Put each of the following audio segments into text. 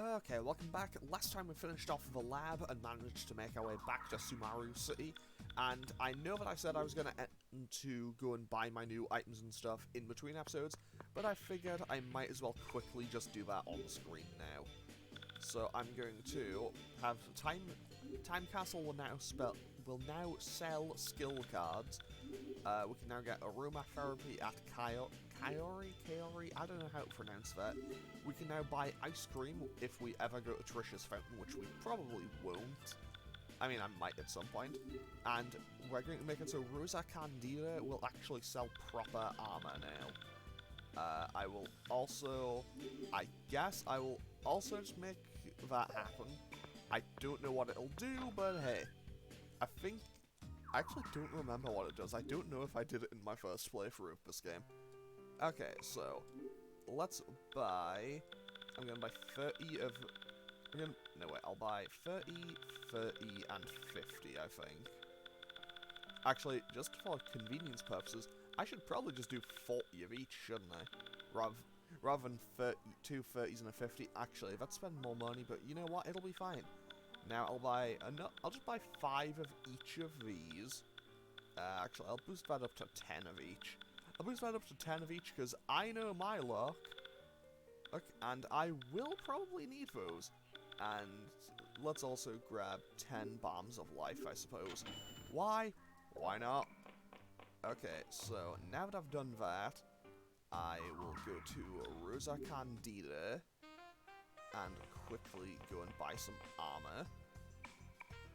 Okay, welcome back. Last time we finished off the lab and managed to make our way back to Sumaru City, and I know that I said I was going to go and buy my new items and stuff in between episodes, but I figured I might as well quickly just do that on the screen now. So I'm going to have Time Castle will now sell skill cards. We can now get aromatherapy at Kaori, I don't know how to pronounce that. We can now buy ice cream if we ever go to Trisha's Fountain, which we probably won't. I mean, I might at some point. And we're going to make it so Rosa Candida will actually sell proper armor now. I guess I will also just make that happen. I don't know what it'll do, but hey. I actually don't remember what it does. I don't know if I did it in my first playthrough of this game. Okay, so let's buy. I'm gonna buy 30 of. No wait, I'll buy 30, 30, and 50. I think. Actually, just for convenience purposes, I should probably just do 40 of each, shouldn't I? Rather than 2 30s and a 50. Actually, that's spend more money, but you know what? It'll be fine. Now I'll just buy 5 of each of these. Actually, I'll boost that up to 10 of each. I'll boost that up to 10 of each because I know my luck. Okay, and I will probably need those. And let's also grab 10 bombs of life, I suppose. Why? Why not? Okay, so now that I've done that, I will go to Rosa Candida and quickly go and buy some armor.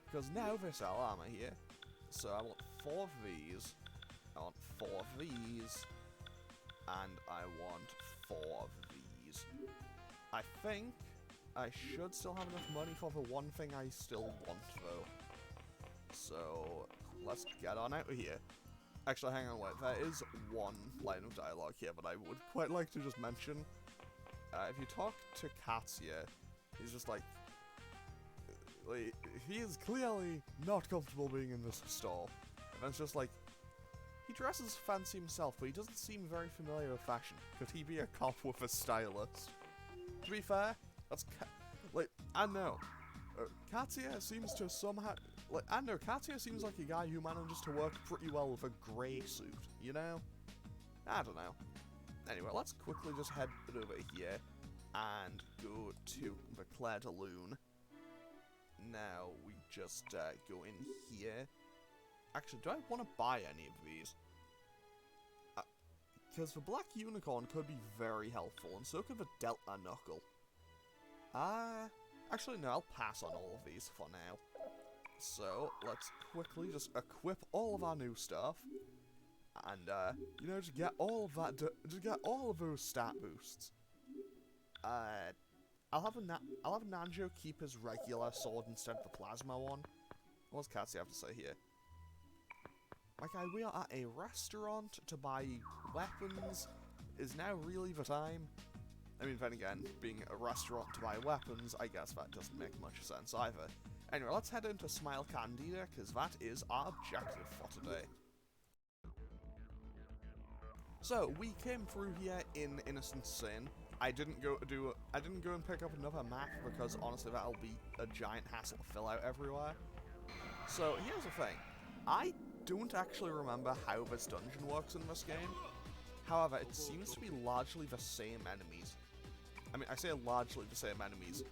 Because now they sell armor here. So I want 4 of these. I want 4 of these. And I want 4 of these. I think I should still have enough money for the one thing I still want, though. So let's get on out of here. Actually, hang on, wait. There is one line of dialogue here, but I would quite like to just mention. If you talk to Katsuya, he's just like, he is clearly not comfortable being in this store. And it's just like, he dresses fancy himself, but he doesn't seem very familiar with fashion. Could he be a cop with a stylist? To be fair, that's I know. Katsuya seems to somehow, Katsuya seems like a guy who manages to work pretty well with a grey suit, you know? I don't know. Anyway, let's quickly just head over here and go to the Claire de Lune. Now, we just go in here. Actually, do I want to buy any of these? Because the Black Unicorn could be very helpful, and so could the Delta Knuckle. Actually, no, I'll pass on all of these for now. So, let's quickly just equip all of our new stuff. And, you know, just get all of that, just get all of those stat boosts. I'll have Nanjo keep his regular sword instead of the plasma one. What's Katsuya have to say here? My guy, we are at a restaurant to buy weapons. Is now really the time? I mean, then again, being a restaurant to buy weapons, I guess that doesn't make much sense either. Anyway, let's head into Smile Candida, because that is our objective for today. So, we came through here in Innocent Sin. I didn't go and pick up another map because honestly that'll be a giant hassle to fill out everywhere. So here's the thing. I don't actually remember how this dungeon works in this game. However, it seems to be largely the same enemies. I mean, I say largely the same enemies.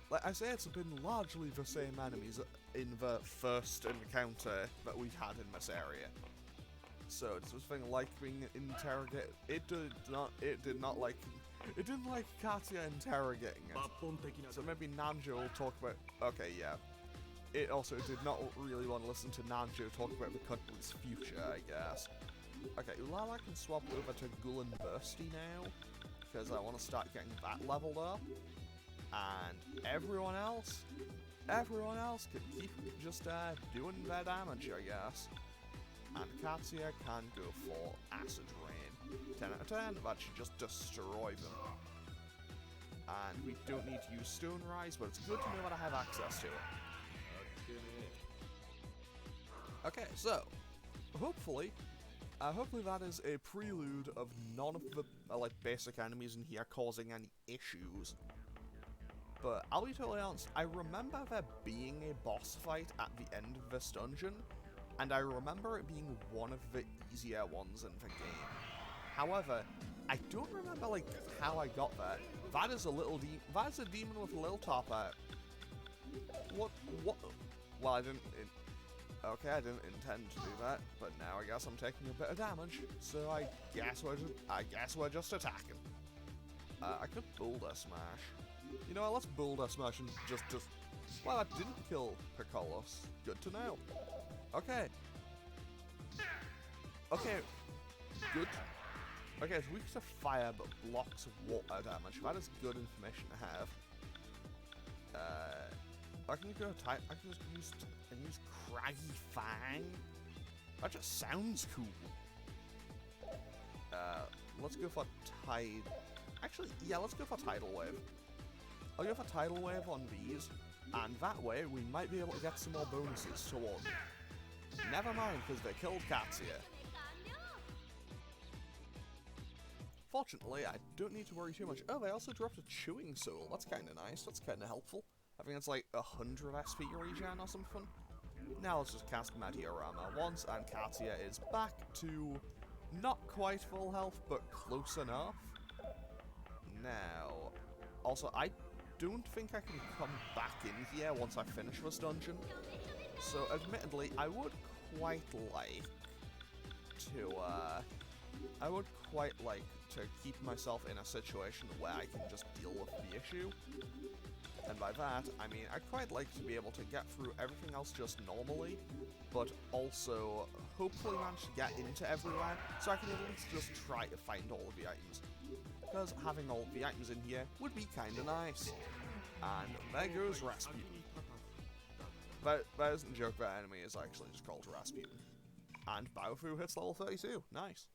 Like, I say it's been largely the same enemies in the first encounter that we've had in this area. So it's this thing like being interrogated. It didn't like Katsuya interrogating it. So maybe Nanjo will talk about. Okay, yeah. It also did not really want to listen to Nanjo talk about the country's future, I guess. Okay, Ulala can swap over to Gulen Bursty now, because I want to start getting that leveled up. And everyone else can keep just doing their damage, I guess. And Katsuya can go for Acid Rain. 10 out of 10, that should just destroy them. And we don't need to use Stone Rise, but it's good to know that I have access to it. Okay, so, hopefully that is a prelude of none of the, basic enemies in here causing any issues. but I'll be totally honest, I remember there being a boss fight at the end of this dungeon, and I remember it being one of the easier ones in the game. However, I don't remember, like, how I got there. That is a demon with a little top hat. What? Well, I didn't intend to do that, but now I guess I'm taking a bit of damage, so I guess we're just attacking. I could boulder smash. You know what, let's boulder smash and just... Well, that didn't kill Picolos. Good to know. Okay. Okay. Good. Okay, it's weak to fire, but blocks water damage. That is good information to have. I can just use Craggy Fang. That just sounds cool. Let's go for Tide. Actually, yeah, let's go for Tidal Wave. I'll go for Tidal Wave on these, and that way we might be able to get some more bonuses toward. Never mind, because they killed Katsuya. Fortunately, I don't need to worry too much. Oh, they also dropped a Chewing Soul. That's kind of nice. That's kind of helpful. I think it's like 100 SP regen or something. Now let's just cast Meteorama once, and Katsuya is back to not quite full health, but close enough. Now, also, I don't think I can come back in here once I finish this dungeon. So, admittedly, I would quite like to keep myself in a situation where I can just deal with the issue. And by that, I mean I'd quite like to be able to get through everything else just normally, but also hopefully manage to get into everywhere, so I can at least just try to find all of the items. Because having all of the items in here would be kinda nice. And there goes Rasputin. That isn't a joke, that enemy is actually just called Rasputin. And Baofu hits level 32, nice.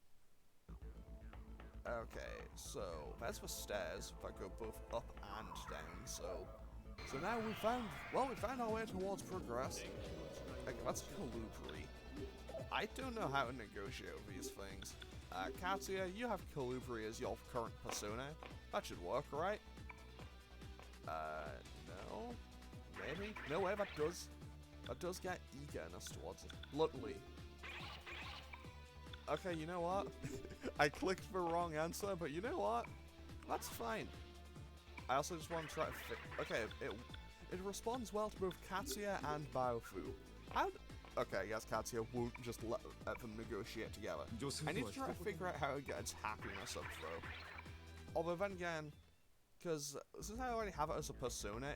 Okay, so there's the stairs that go both up and down, so now we found our way towards progress. Okay, that's Kalubri. I don't know how to negotiate with these things. Katsuya, you have Kalubri as your current persona. That should work, right? No? Maybe? No way, that does get eagerness towards it. Bluntly. Okay, you know what? I clicked the wrong answer, but you know what? That's fine. I also just want to try to okay, it responds well to both Katsuya and Baofu. Okay, I guess Katsuya won't just let them negotiate together. I need to try to figure out how to get its happiness up, though. Although then again, because since I already have it as a persona,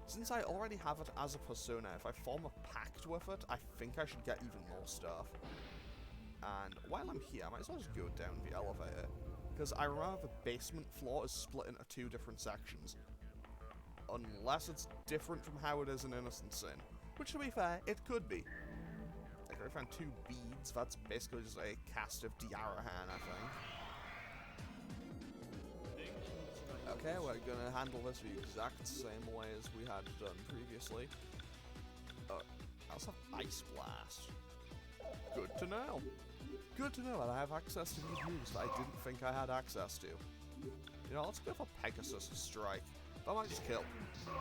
since I already have it as a persona, if I form a pact with it, I think I should get even more stuff. And while I'm here, I might as well just go down the elevator, because I remember the basement floor is split into 2 different sections. Unless it's different from how it is in Innocent Sin. Which, to be fair, it could be. Like, I found 2 beads, that's basically just a cast of Diarahan, I think. Okay, we're gonna handle this the exact same way as we had done previously. I also have Ice Blast. Good to know. Good to know that I have access to these moves that I didn't think I had access to. You know, let's go for Pegasus Strike. That might just kill.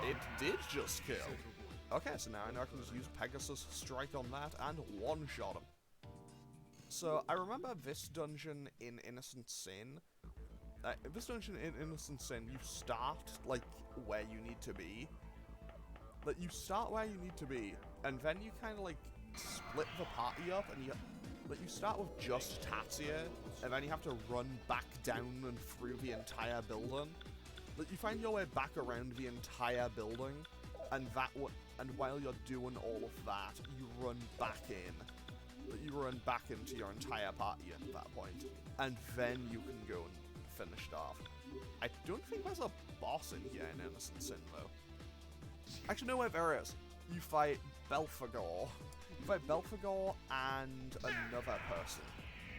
It did just kill. Okay, so now I know I can just use Pegasus Strike on that and one-shot him. So, I remember this dungeon in Innocent Sin. You start, like, where you need to be. Like, you start where you need to be, and then you kind of, like, split the party up, and you start with just Tatsuya, and then you have to run back down and through the entire building. Like, you find your way back around the entire building, and while you're doing all of that, you run back in. You run back into your entire party at that point, and then you can go and finish it off. I don't think there's a boss in here in Innocent Sin, though. Actually, no, wait, there is. You fight Belphegor. You fight Belphegor and another person,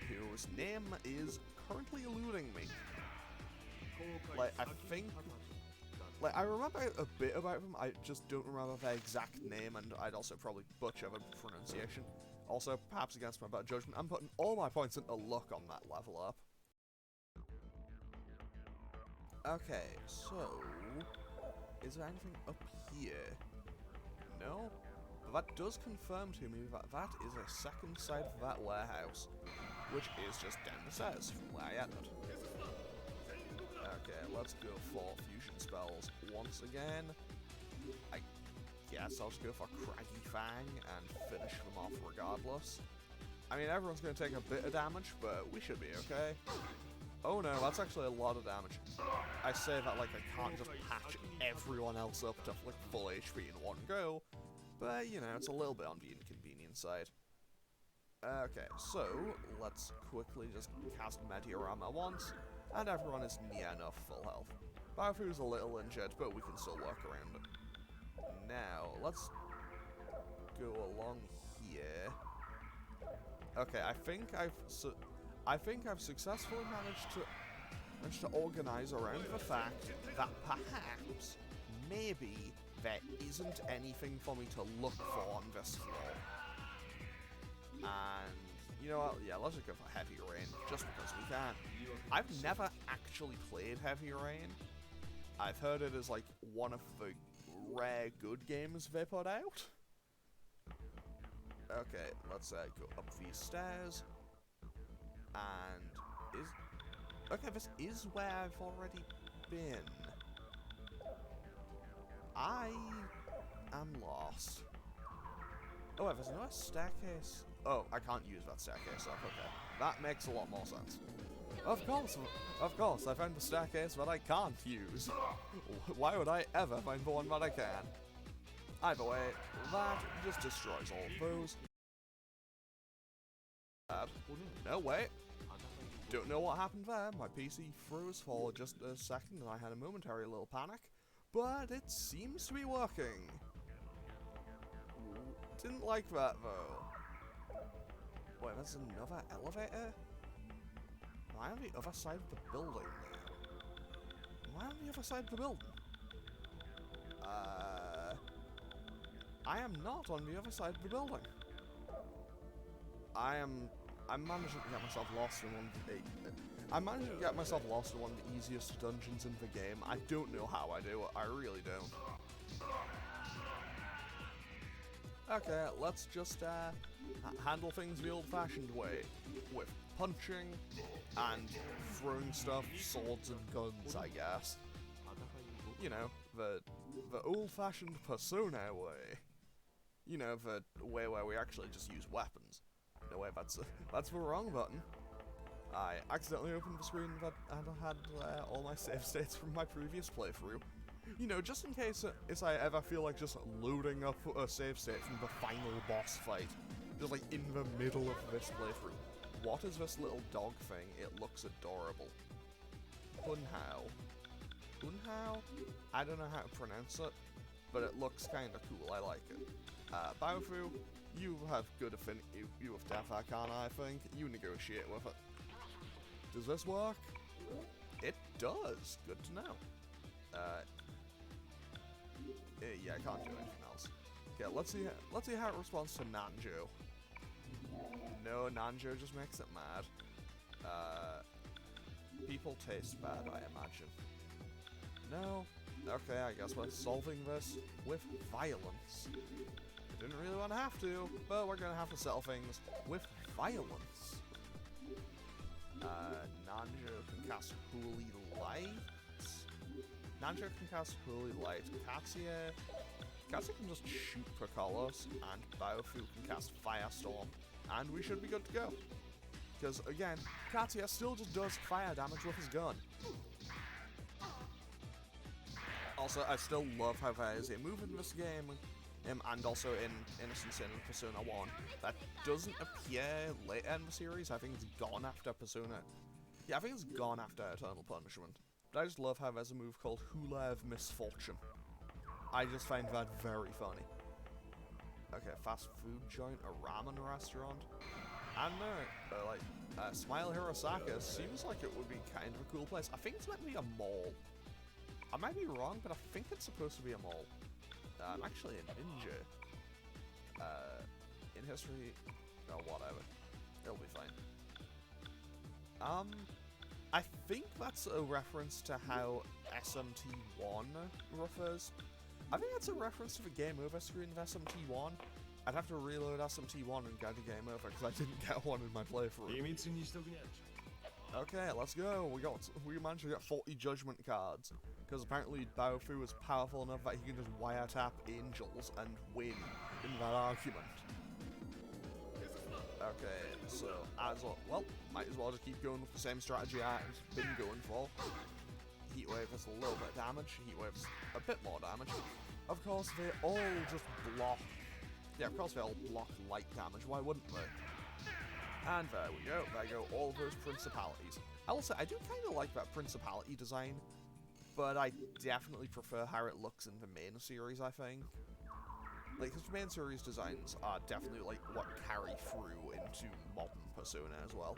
whose name is currently eluding me. Like, I think... Like, I remember a bit about them, I just don't remember their exact name, and I'd also probably butcher the pronunciation. Also, perhaps against my better judgment, I'm putting all my points into luck on that level up. Okay, so... is there anything up here? No? But that does confirm to me that that is a second side of that warehouse, which is just down the stairs from where I entered. Okay, let's go for fusion spells once again. I guess I'll just go for Craggy Fang and finish them off regardless. I mean, everyone's going to take a bit of damage, but we should be okay. Oh no, that's actually a lot of damage. I say that like I can't just patch everyone else up to like full HP in one go, but you know, it's a little bit on the inconvenient side. Okay, so let's quickly just cast Meteorama once, and everyone is near enough full health. Baofu's a little injured, but we can still work around it. Now, let's go along here. Okay, I think I've successfully managed to organize around the fact that perhaps, maybe, there isn't anything for me to look for on this floor. And, you know what, yeah, let's just go for Heavy Rain, just because we can. I've never actually played Heavy Rain. I've heard it is, like, one of the rare good games they put out. Okay, let's go up these stairs. And okay, this is where I've already been. I am lost. Oh, wait, there's no staircase. Oh, I can't use that staircase up. Okay, that makes a lot more sense. Of course, I found the staircase that I can't use. Why would I ever find the one that I can? Either way, that just destroys all of those. No, wait. Don't know what happened there. My PC froze for just a second and I had a momentary little panic. But it seems to be working. Didn't like that, though. Wait, there's another elevator? Am I on the other side of the building now? Am I on the other side of the building? I am not on the other side of the building. I'm managing to get myself lost in one of the... I'm managing to get myself lost in one of the easiest dungeons in the game. I don't know how I do it. I really don't. Okay, let's just handle things the old-fashioned way, with punching and throwing stuff, swords and guns, I guess. You know, the old-fashioned Persona way. You know, the way where we actually just use weapons. No way, that's the wrong button. I accidentally opened the screen that had all my save states from my previous playthrough. You know, just in case if I ever feel like just loading up a save state from the final boss fight. Just like in the middle of this playthrough. What is this little dog thing? It looks adorable. Hunhao. Hunhao? I don't know how to pronounce it, but it looks kinda cool, I like it. Baofu, you have good affinity with Death Arcana, I think. You negotiate with it. Does this work? It does. Good to know. Yeah, I can't do anything else. Okay, let's see how it responds to Nanjo. No, Nanjo just makes it mad. People taste bad, I imagine. No? Okay, I guess we're solving this with violence. I didn't really want to have to, but we're gonna have to settle things with violence. Nanjo can cast Holy Light. Nanjo can cast Holy Light. Katsuya can just shoot for Colossus, and Baofu can cast Firestorm, and we should be good to go. Because again, Katsuya still just does fire damage with his gun. Also, I still love how there is a move in this game, and also in Innocent Sin and Persona 1, that doesn't appear later in the series. I think it's gone after Persona. Yeah, I think it's gone after Eternal Punishment. But I just love how there's a move called Hula of Misfortune. I just find that very funny. Okay, fast food joint, a ramen restaurant. I don't know, Smile Hirasaka seems like it would be kind of a cool place. I think it's meant to be a mall. I might be wrong, but I think it's supposed to be a mall. I'm actually a ninja. In history, oh, whatever. It'll be fine. I think that's a reference to how SMT1 refers. I think that's a reference to the game over screen of SMT1. I'd have to reload SMT1 and get the game over because I didn't get one in my playthrough. Okay, let's go. We managed to get 40 judgment cards because apparently Baofu is powerful enough that he can just wiretap angels and win in that argument. Okay, so well, might as well just keep going with the same strategy I've been going for. Heatwave is a little bit of damage, Heatwave's a bit more damage. Of course, they all just block. Yeah, of course they all block light damage, why wouldn't they? And there we go, all those principalities. I will say, I do kind of like that principality design, but I definitely prefer how it looks in the main series, I think. Like, because the main series designs are definitely, like, what carry through into modern Persona as well.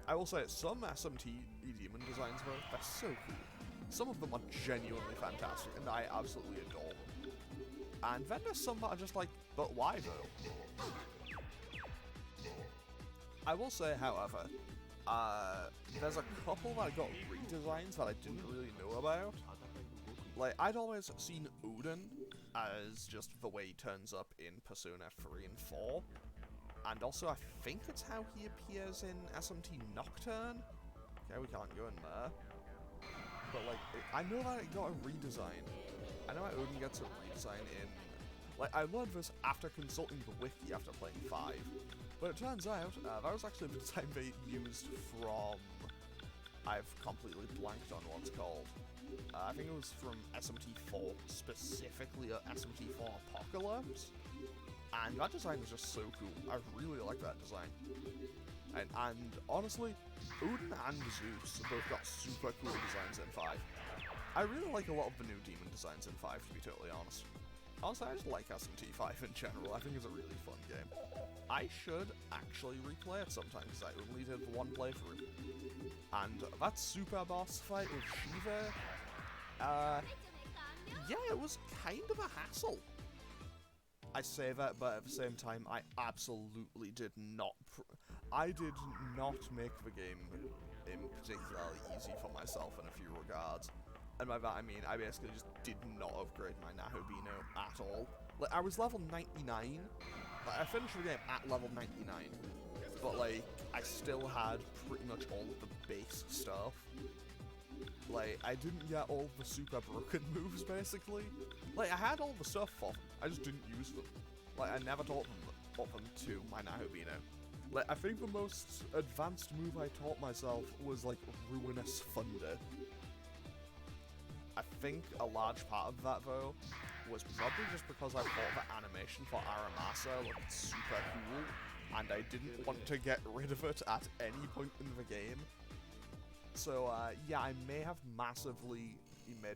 I will say, some SMT demon designs, though, they're so cool. Some of them are genuinely fantastic, and I absolutely adore them. And then there's some that are just like, but why, though? I will say, however, there's a couple that got redesigns that I didn't really know about. Like, I'd always seen Odin as just the way he turns up in Persona 3 and 4. And also, I think it's how he appears in SMT Nocturne. Okay, we can't go in there. But, like, I know that it got a redesign. I know that Odin gets a redesign in... Like, I learned this after consulting the wiki after playing 5. But it turns out, that was actually the design they used from... I've completely blanked on what it's called. I think it was from SMT4, specifically SMT4 Apocalypse. And that design is just so cool. I really like that design. And honestly, Odin and Zeus both got super cool designs in 5. I really like a lot of the new demon designs in 5, to be totally honest. Honestly, I just like SMT5 in general. I think it's a really fun game. I should actually replay it sometime, because I only did one playthrough. And that super boss fight with Shiva, yeah, it was kind of a hassle. I say that, but at the same time, I absolutely did not... I did not make the game particularly easy for myself in a few regards. And by that I mean, I basically just did not upgrade my Nahobino at all. Like, I was level 99. Like, I finished the game at level 99. But, like, I still had pretty much all of the base stuff. Like, I didn't get all the super broken moves, basically. Like, I had all the stuff for them, I just didn't use them. Like, I never taught them to my Nahobino. Like, I think the most advanced move I taught myself was, like, Ruinous Thunder. I think a large part of that, though, was probably just because I thought the animation for Aramasa looked super cool, and I didn't want to get rid of it at any point in the game. So, yeah, I may have massively made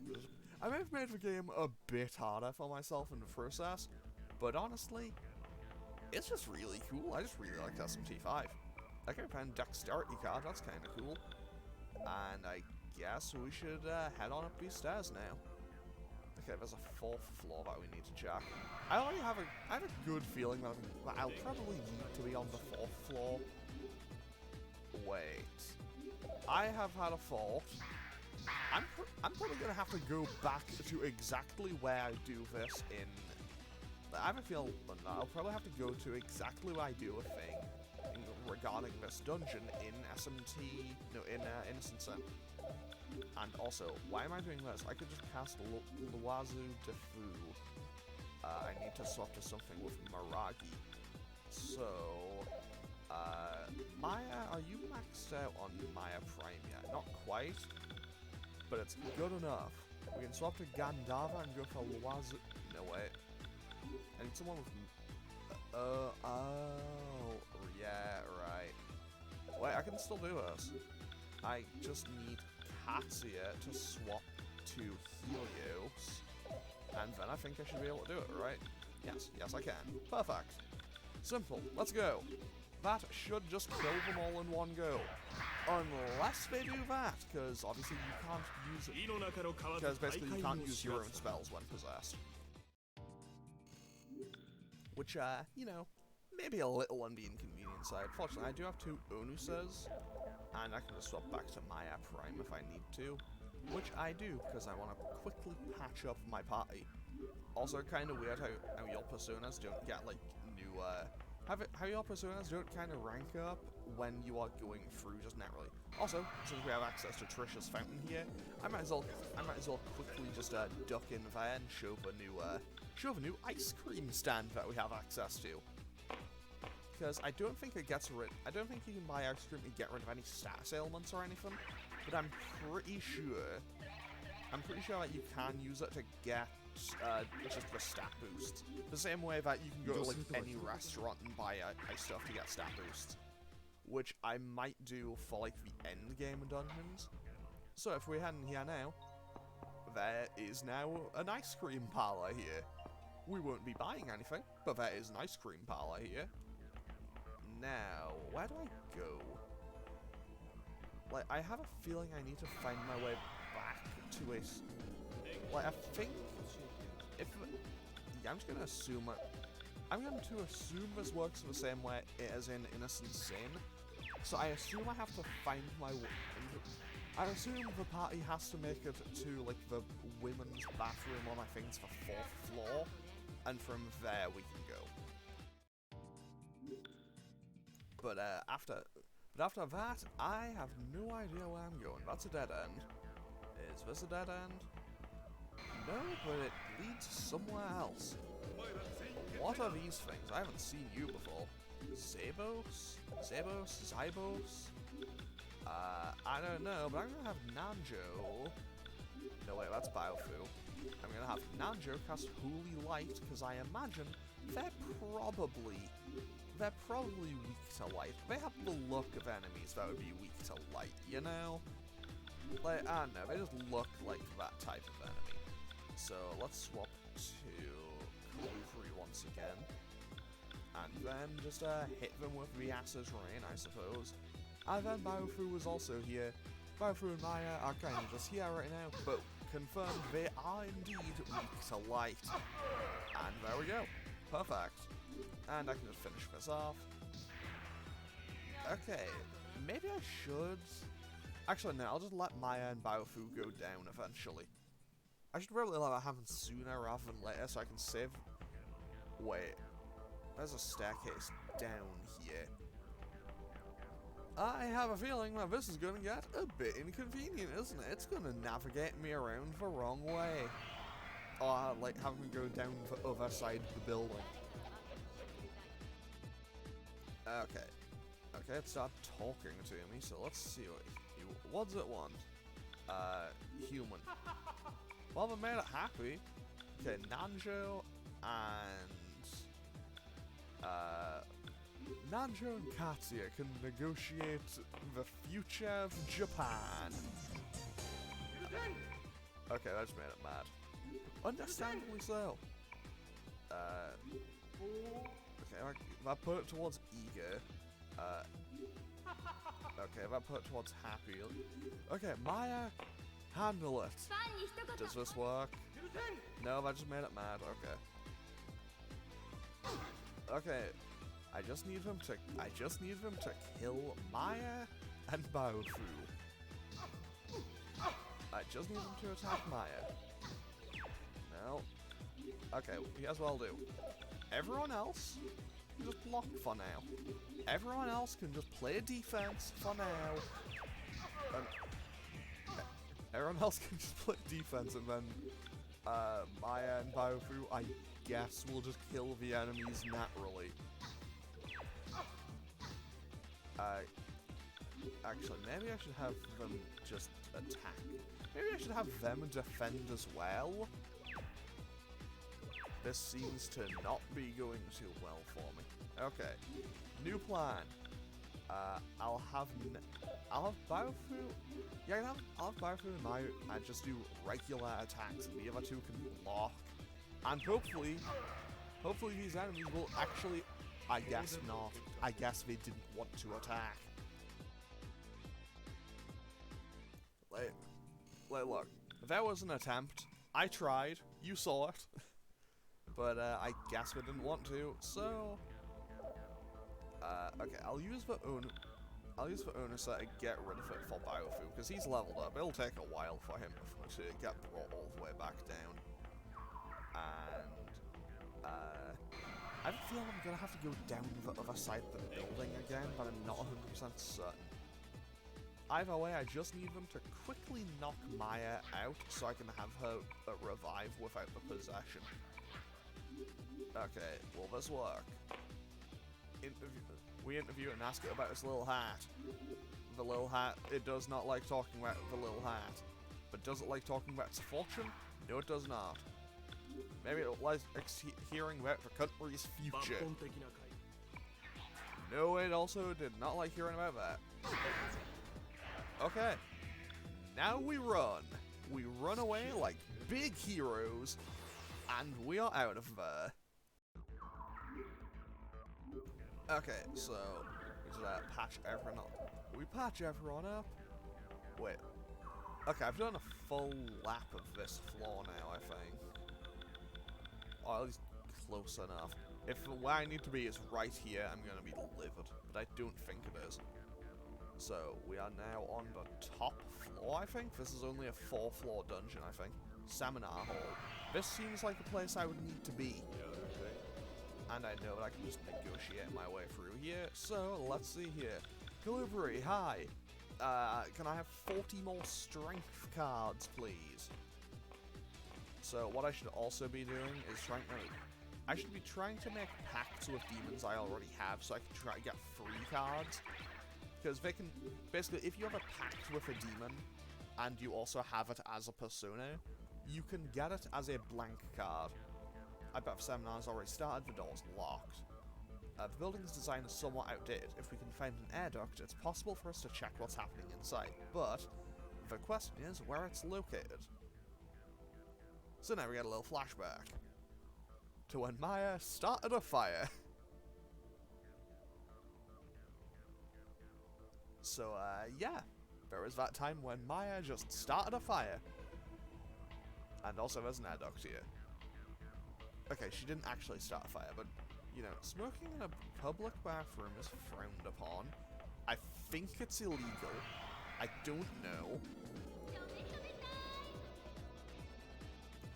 the game a bit harder for myself in the process, but honestly, it's just really cool. I just really like SMT5. I can find Dexterity card, that's kind of cool. And I guess we should head on up these stairs now. Okay, there's a 4th floor that we need to check. I have a good feeling that I'll probably need to be on the 4th floor. Wait. I have had a thought. I'm probably going to have to go back to exactly where I do this in... I have a feeling I'll probably have to go to exactly where I do a thing regarding this dungeon in Innocent Sin. And also, why am I doing this? I could just cast Luazu Defu. I need to swap to something with Maragi. So, Maya, are you maxed out on Maya Prime yet? Not quite, but it's good enough. We can swap to Gandava and go for Luazu... No, wait. I need someone with... oh, yeah, right. Wait, I can still do this. I just need Katsuya to swap to Helios, and then I think I should be able to do it, right? Yes, yes I can. Perfect. Simple. Let's go. That should just kill them all in one go. Unless they do that, because obviously you can't use it. Because basically you can't use your own spells when possessed. Which, you know, maybe a little on the inconvenient side. Fortunately, I do have 2 Onuses, And I can just swap back to Maya Prime if I need to. Which I do, because I want to quickly patch up my party. Also, kind of weird how your personas don't get, like, new, how your personas don't kind of rank up when you are going through just naturally. Also, since we have access to Trisha's fountain here, I might as well quickly just, duck in there and show the new ice cream stand that we have access to. Because I don't think you can buy ice cream to get rid of any status ailments or anything, but I'm pretty sure that you can use it to get just the stat boost. The same way that you can go to like any restaurant and buy ice stuff to get stat boost. Which I might do for like the end game dungeons. So if we head in here now, there is now an ice cream parlor here. We won't be buying anything, but there is an ice cream parlor here. Now, where do I go? Like, I have a feeling I need to find my way back to a... Like, I think... I'm just gonna assume... I'm going to assume this works the same way as in Innocent Sin. So I assume I have to find my way... I assume the party has to make it to, like, the women's bathroom on, I think it's the 4th floor. And from there we can go. But after that, I have no idea where I'm going. That's a dead end. Is this a dead end? No, but it leads somewhere else. What are these things? I haven't seen you before. Zabos? Zybos? I don't know, but I'm gonna have Nanjo. No, wait, that's Biofu. I'm gonna have Nanjo cast Holy Light, because I imagine they're probably weak to light. They have the look of enemies that would be weak to light, you know? Like, I don't know, they just look like that type of enemy. So, let's swap to Clovery once again. And then just hit them with the Acid Rain, I suppose. And then Biofu was also here. Biofu and Maya are kind of just here right now, but confirmed they are indeed weak to light. And there we go. Perfect. And I can just finish this off. Okay, maybe I should... Actually, no, I'll just let Maya and Biofu go down eventually. I should probably let that happen sooner rather than later so I can save... Wait, there's a staircase down here. I have a feeling that this is going to get a bit inconvenient, isn't it? It's going to navigate me around the wrong way. Or, like, having me go down the other side of the building. Okay. Okay, it started talking to me, so let's see what does it want? Human. Well, they made it happy. Okay, Nanjo and Katsuya can negotiate the future of Japan. Okay, that just made it mad. Understandably so. Okay, that put it towards eager. Okay, that put it towards happy. Okay, Maya, handle it. Does this work? No, that just made it mad. Okay. Okay, I just need them to kill Maya and Biofu. I just need them to attack Maya. No. Okay, here's what I'll do. Everyone else can just block for now. Everyone else can just play defense for now. Everyone else can just play defense, and then Maya and Biofu, I guess, will just kill the enemies naturally. Actually, maybe I should have them just attack. Maybe I should have them defend as well. This seems to not be going too well for me. Okay, new plan. I'll have Biofu. Yeah, I'll have Biofu and Maya just do regular attacks, and the other two can block. And hopefully these enemies will actually. I guess not. I guess they didn't want to attack. Like, look. There was an attempt. I tried. You saw it. But, I guess we didn't want to, so... okay, I'll use the I'll use for Onusa to get rid of it for Biofu, because he's leveled up. It'll take a while for him to get brought all the way back down. And, I feel I'm gonna have to go down the other side of the building again, but I'm not 100% certain. Either way, I just need them to quickly knock Maya out so I can have her revive without the possession. Okay, will this work? We interview it and ask it about its little hat. The little hat, it does not like talking about the little hat. But does it like talking about its fortune? No, it does not. Maybe it likes hearing about the country's future. No, it also did not like hearing about that. Okay. Now we run. We run away like big heroes, and we are out of there. Okay, so we just patch everyone up. We patch everyone up. Wait. Okay, I've done a full lap of this floor now, I think. Or at least close enough. If where I need to be is right here, I'm gonna be livid. But I don't think it is. So we are now on the top floor, I think. This is only a 4-floor dungeon, I think. Seminar hall. This seems like a place I would need to be. And I know that I can just negotiate my way through here. So, let's see here. Calibri, hi. Can I have 40 more strength cards, please? So, what I should also be doing is I should be trying to make pacts with demons I already have so I can try to get free cards. Because they can, basically, if you have a pact with a demon, and you also have it as a persona, you can get it as a blank card. I bet the seminar's already started, the door's locked. The building's design is somewhat outdated. If we can find an air duct, it's possible for us to check what's happening inside. But, the question is where it's located. So now we get a little flashback to when Maya started a fire. So, yeah. There was that time when Maya just started a fire. And also there's an air duct here. Okay, she didn't actually start a fire, but, you know, smoking in a public bathroom is frowned upon. I think it's illegal. I don't know.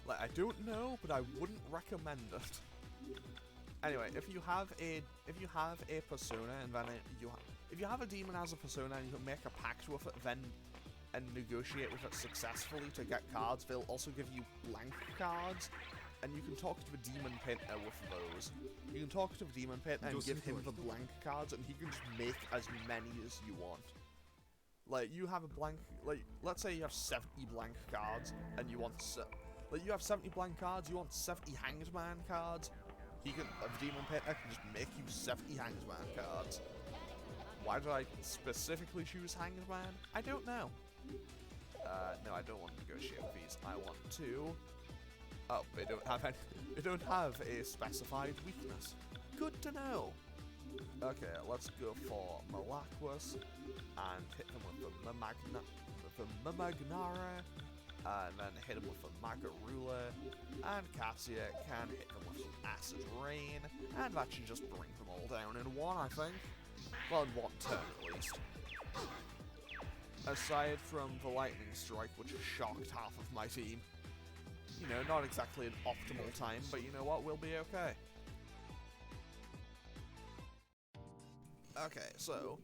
Like, I don't know, but I wouldn't recommend it. Anyway, if you have a persona and then if you have a demon as a persona and you can make a pact with it, then and negotiate with it successfully to get cards, they'll also give you blank cards. And you can talk to the demon painter with those. You can talk to the demon painter and give him the blank cards, and he can just make as many as you want. Like, you have a blank, like, let's say you have 70 blank cards, and you want, like, you have 70 blank cards, you want 70 Hanged Man cards. A demon painter can just make you 70 Hanged Man cards. Why did I specifically choose Hanged Man? I don't know. No, I don't want to negotiate with these. I want to... Oh, they don't have any. They don't have a specified weakness. Good to know. Okay, let's go for Malaquas and hit them with the Mamagnara, and then hit them with the Magarula, and Cassia can hit them with some Acid Rain, and that should just bring them all down in one, I think. Well, in one turn at least. Aside from the Lightning Strike, which shocked half of my team. You know, not exactly an optimal time, but you know what, we'll be okay. Okay, so,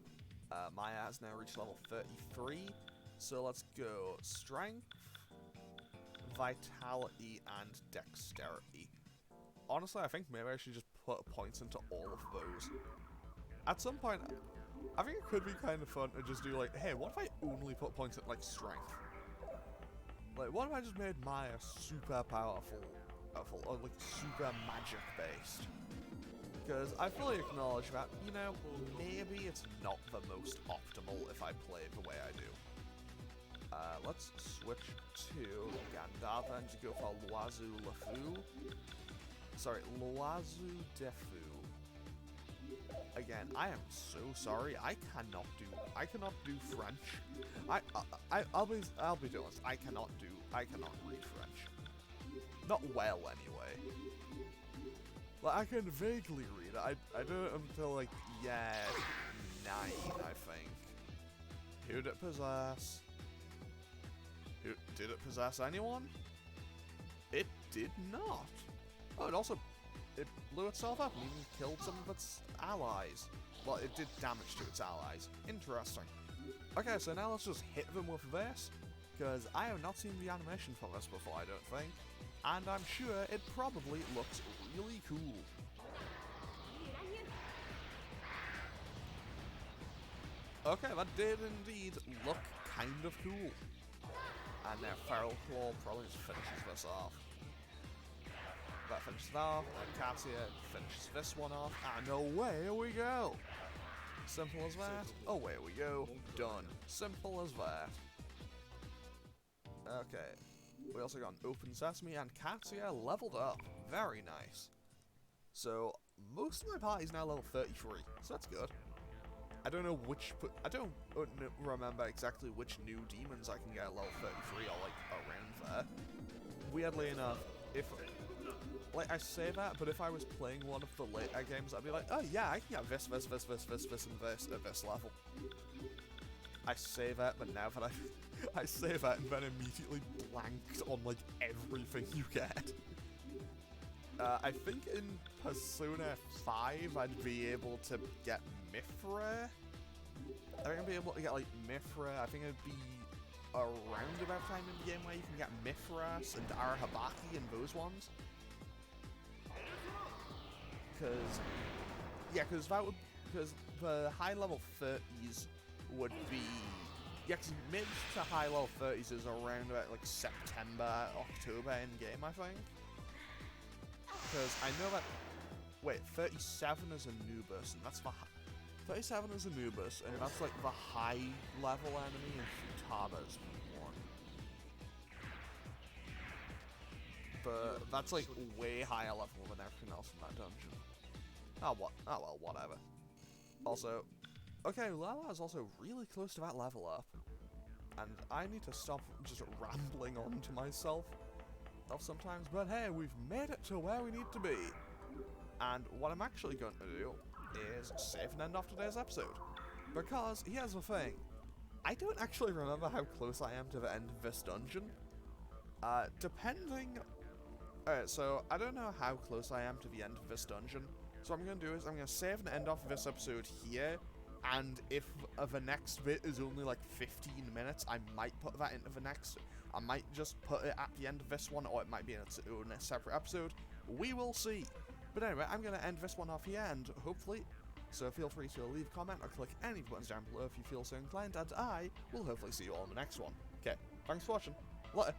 Maya has now reached level 33, so let's go Strength, Vitality, and Dexterity. Honestly, I think maybe I should just put points into all of those. At some point, I think it could be kind of fun to just do like, hey, what if I only put points at, like, Strength? Like, what if I just made Maya super powerful, or like super magic based? Because I fully acknowledge that, you know, maybe it's not the most optimal if I play the way I do. Let's switch to Gandalf and go for Loiseau Lefou. Sorry, Loiseau Defu. Again, I am so sorry. I cannot do French. I'll be honest. I cannot read French. Not well, anyway. Like, I can vaguely read it. I do it until like 9, I think. Who did it possess? Did it possess anyone? It did not. Oh, it blew itself up and even killed some of its allies. Well, it did damage to its allies. Interesting. Okay, so now let's just hit them with this, because I have not seen the animation for this before, I don't think, and I'm sure it probably looks really cool. Okay, that did indeed look kind of cool. And now Feral Claw probably just finishes this off. That finishes it off, and Katia finishes this one off, and away we go! Simple as that, away we go, done. Simple as that. Okay, we also got an Open Sesame, and Katia leveled up. Very nice. So, most of my party's now level 33, so that's good. I don't know I don't remember exactly which new demons I can get at level 33 or, like, around there. Weirdly enough, like, I say that, but if I was playing one of the later games, I'd be like, oh yeah, I can get this, and this at this level. I say that, but now that I say that and then immediately blanked on, like, everything you get. I think in Persona 5, I'd be able to get Mithra. I think I'd be able to get, like, Mithra. I think it'd be around about time in the game where you can get Mithras and Arahabaki and those ones. Because the high level 30s would be, yeah, because mid to high level 30s is around about like September, October in game, I think. Because I know that, wait, 37 is Anubis, and that's the 37 is Anubis, and that's like the high level enemy, and Futada's one. But that's like way higher level than everything else in that dungeon. Oh, well, whatever. Also, okay, Lala is also really close to that level up. And I need to stop just rambling on to myself sometimes, but hey, we've made it to where we need to be. And what I'm actually going to do is save and end off today's episode. Because, here's the thing, I don't actually remember how close I am to the end of this dungeon. Alright, so I don't know how close I am to the end of this dungeon. So what I'm going to do is I'm going to save and end off this episode here, and if the next bit is only like 15 minutes, I might put that into the next. I might just put it at the end of this one, or it might be in its own separate episode. We will see. But anyway, I'm going to end this one off here, and hopefully, so feel free to leave a comment or click any buttons down below if you feel so inclined, and I will hopefully see you all in the next one. Okay, thanks for watching. Later.